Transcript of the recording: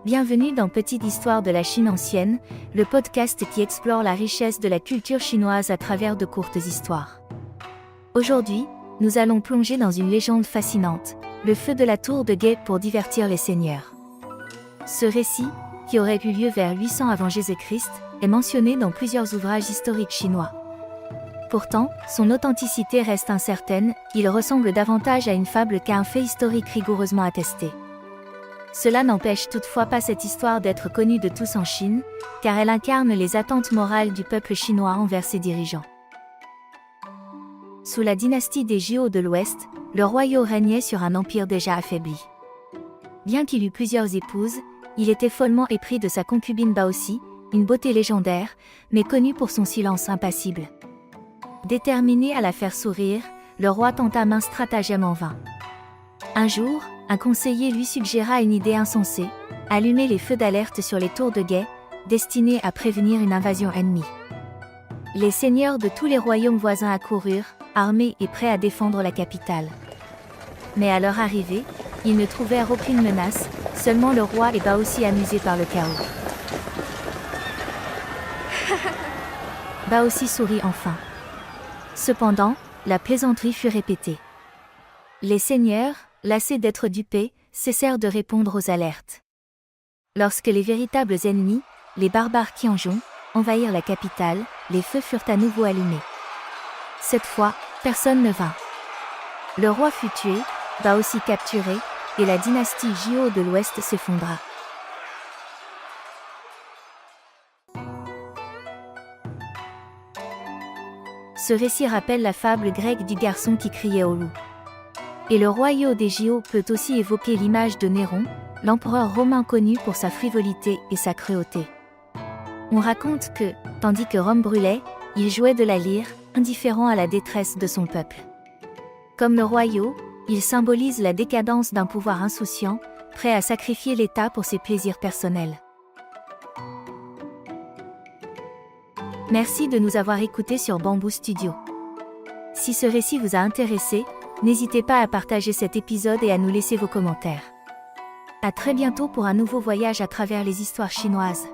Bienvenue dans Petite Histoire de la Chine ancienne, le podcast qui explore la richesse de la culture chinoise à travers de courtes histoires. Aujourd'hui, nous allons plonger dans une légende fascinante, le feu de la tour de guet pour divertir les seigneurs. Ce récit, qui aurait eu lieu vers 800 avant Jésus-Christ, est mentionné dans plusieurs ouvrages historiques chinois. Pourtant, son authenticité reste incertaine, il ressemble davantage à une fable qu'à un fait historique rigoureusement attesté. Cela n'empêche toutefois pas cette histoire d'être connue de tous en Chine, car elle incarne les attentes morales du peuple chinois envers ses dirigeants. Sous la dynastie des Zhou de l'Ouest, le royaume régnait sur un empire déjà affaibli. Bien qu'il eût plusieurs épouses, il était follement épris de sa concubine Baoxi, une beauté légendaire, mais connue pour son silence impassible. Déterminé à la faire sourire, le roi tenta maints stratagèmes en vain. Un jour, un conseiller lui suggéra une idée insensée, allumer les feux d'alerte sur les tours de guet, destinés à prévenir une invasion ennemie. Les seigneurs de tous les royaumes voisins accoururent, armés et prêts à défendre la capitale. Mais à leur arrivée, ils ne trouvèrent aucune menace, seulement le roi et Baoxi amusés par le chaos. Baoxi sourit enfin. Cependant, la plaisanterie fut répétée. Les seigneurs, lassés d'être dupés, cessèrent de répondre aux alertes. Lorsque les véritables ennemis, les barbares Qianzhong, envahirent la capitale, les feux furent à nouveau allumés. Cette fois, personne ne vint. Le roi fut tué, Baoxi capturé, et la dynastie Zhou de l'Ouest s'effondra. Ce récit rappelle la fable grecque du garçon qui criait au loup. Et le royaume des Zhou peut aussi évoquer l'image de Néron, l'empereur romain connu pour sa frivolité et sa cruauté. On raconte que, tandis que Rome brûlait, il jouait de la lyre, indifférent à la détresse de son peuple. Comme le royaume, il symbolise la décadence d'un pouvoir insouciant, prêt à sacrifier l'État pour ses plaisirs personnels. Merci de nous avoir écoutés sur Bamboo Studio. Si ce récit vous a intéressé, n'hésitez pas à partager cet épisode et à nous laisser vos commentaires. À très bientôt pour un nouveau voyage à travers les histoires chinoises.